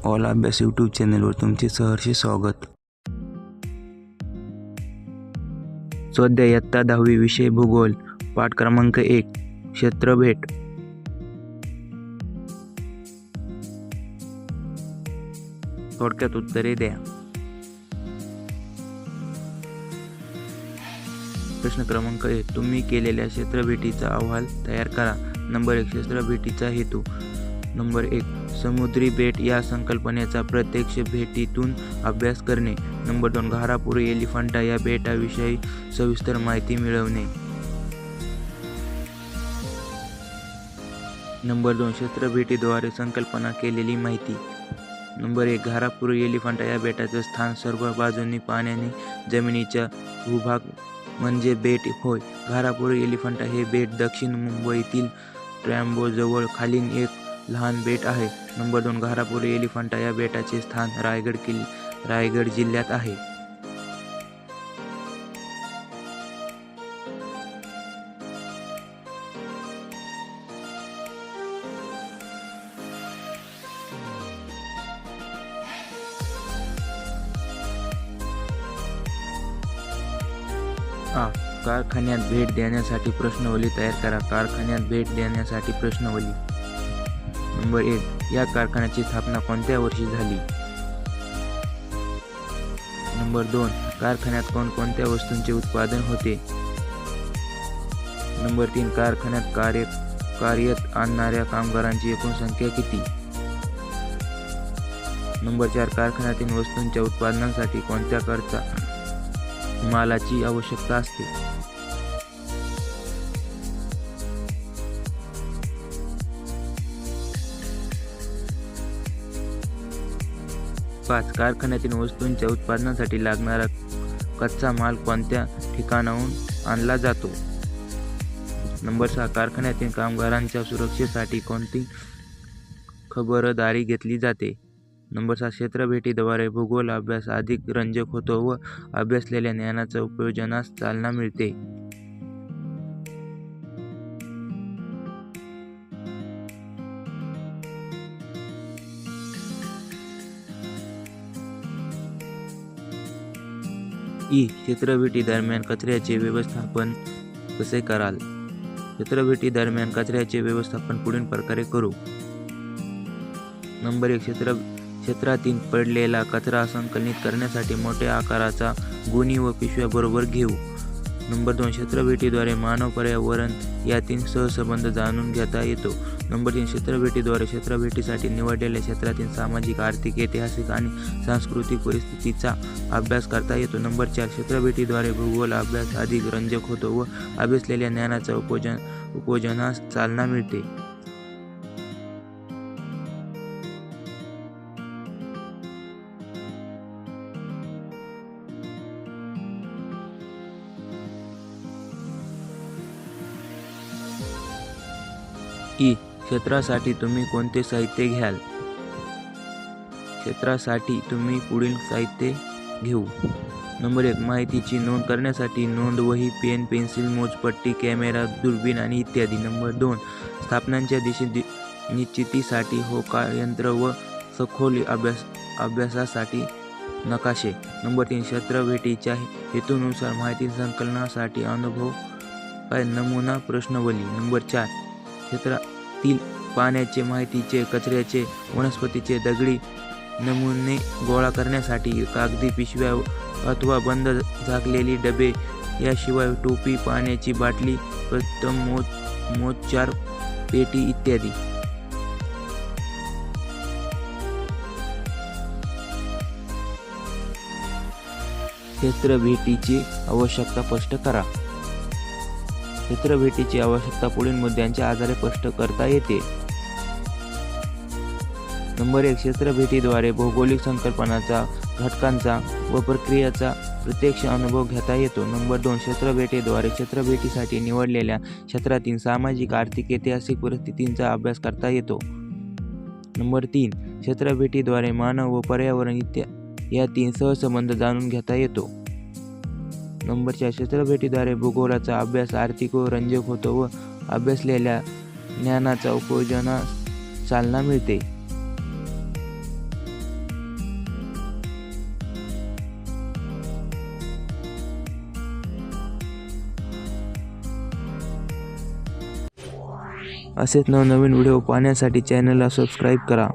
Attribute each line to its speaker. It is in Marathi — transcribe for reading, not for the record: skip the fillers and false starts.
Speaker 1: ऑल अभ्यास यूट्यूब चॅनलवर तुमचे सहर्ष स्वागत. स्वाध्याय इयत्ता 10वी विषय भूगोल, पाठ क्रमांक 1, क्षेत्रभेट. थोडक्यात उत्तरे द्या. प्रश्न क्रमांक 1, तुम्ही केलेल्या क्षेत्रभेटीचा अहवाल तयार करा. नंबर 1, क्षेत्रभेटीचा हेतू. नंबर 1, समुद्री बेट या संकल्पनेचा प्रत्यक्ष भेटीतून अभ्यास करणे. नंबर 2, घारापुरी एलिफंटा या बेटाविषयी सविस्तर माहिती मिळवणे. नंबर 2, क्षेत्रभेटीद्वारे संकल्पना केलेली माहिती. नंबर 1, घारापुरी एलिफंटा या बेटाचे स्थान सर्व बाजूंनी पाण्याने जमिनीचा भूभाग म्हणजे बेट होय. घारापुरी एलिफंटा हे बेट दक्षिण मुंबईतील ट्रॅम्बोजवळ खालील एक लहान बेट आहे. नंबर 2, घारापुरी एलिफंटा या बेटाचे स्थान रायगड जिल्ह्यात आहे. कारखान्यात भेट देण्यासाठी प्रश्नावली तयार करा. कारखान्यात भेट देण्यासाठी प्रश्नावली. नंबर 1, या कारखान्याची स्थापना कोणत्या वर्षी झाली? नंबर 2, कारखान्यात कोणकोणत्या वस्तूंचे उत्पादन होते? नंबर 3, कारखान्यात कार्यरत आणणाऱ्या कामगारांची एकूण संख्या किती? नंबर 4, कारखान्यातील वस्तूंच्या उत्पादनासाठी कोणत्या कच्च्या मालाची आवश्यकता असते? 5, कारखान्यातील वस्तूंच्या उत्पादनासाठी लागणारा कच्चा माल कोणत्या ठिकाणाहून आणला जातो? नंबर 6, कारखान्यातील कामगारांच्या सुरक्षेसाठी कोणती खबरदारी घेतली जाते? नंबर 7, क्षेत्रभेटीद्वारे भूगोल अभ्यास अधिक रंजक होतो व अभ्यासलेल्या ज्ञानाच्या उपयोजनास चालना मिळते. क्षेत्रभेटी दरम्यान कचऱ्याचे व्यवस्थापन कसे कराल? क्षेत्रभेटी दरम्यान कचऱ्याचे व्यवस्थापन पुढील प्रकारे करू. नंबर 1, क्षेत्रातील पडलेला कचरा संकलित करण्यासाठी मोठ्या आकाराचा गोणी व पिशव्या बरोबर घेऊ. नंबर 2, क्षेत्रभेटीद्वारे मानव पर्यावरण यातील सहसंबंध जाणून घेता येतो. नंबर 3, क्षेत्रभेटीद्वारे क्षेत्रभेटीसाठी निवडलेल्या क्षेत्रातील सामाजिक, आर्थिक, ऐतिहासिक आणि सांस्कृतिक परिस्थितीचा अभ्यास करता येतो. नंबर 4, क्षेत्रभेटीद्वारे भूगोल अभ्यास अधिक रंजक होतो व अभ्यासलेल्या ज्ञानाच्या उपयोजनास चालना मिळते. क्षेत्रासाठी तुम्ही कोणते साहित्य घ्याल? क्षेत्रासाठी तुम्ही पुढील साहित्य घेऊ. नंबर 1, माहितीची नोंद करण्यासाठी नोंदवही, पेन, पेन्सिल, मोजपट्टी, कॅमेरा, दुर्बीण आणि इत्यादी. नंबर 2, स्थापनांच्या निश्चितीसाठी होकायंत्र व सखोल अभ्यासासाठी नकाशे. नंबर 3, क्षेत्रभेटीच्या हेतूनुसार माहिती संकलनासाठी अनुभव नमुना प्रश्नावली. नंबर 4, क्षेत्रातील पाण्याचे, मातीचे, कचऱ्याचे, वनस्पतीचे दगडी नमुने गोळा करण्यासाठी कागदी पिशव्या अथवा बंद झाकलेली डबे, याशिवाय टोपी, पाण्याची बाटली, प्रथम मोजचार पेटी इत्यादी. क्षेत्रभेटीची आवश्यकता स्पष्ट करा. क्षेत्रभेटीची आवश्यकता पुढील मुद्द्यांच्या आधारे स्पष्ट करता येते. नंबर 1, क्षेत्रभेटीद्वारे भौगोलिक संकल्पनांचा, घटकांचा व प्रक्रियेचा प्रत्यक्ष अनुभव घेता येतो. नंबर 2, क्षेत्रभेटीद्वारे क्षेत्रभेटीसाठी निवडलेल्या क्षेत्रातील सामाजिक, आर्थिक, ऐतिहासिक परिस्थितींचा अभ्यास करता येतो. नंबर 3, क्षेत्रभेटीद्वारे मानव व पर्यावरण यातील सहसंबंध जाणून घेता येतो. नंबर 4, क्षेत्रभेटीद्वारे भूगोलाचा अभ्यास आर्थिक व रंजक होतो व अभ्यासलेल्या ज्ञानाच्या उपयोजनास चालना मिळते. असेच नवनवीन व्हिडिओ पाहण्यासाठी चॅनलला सबस्क्राईब करा.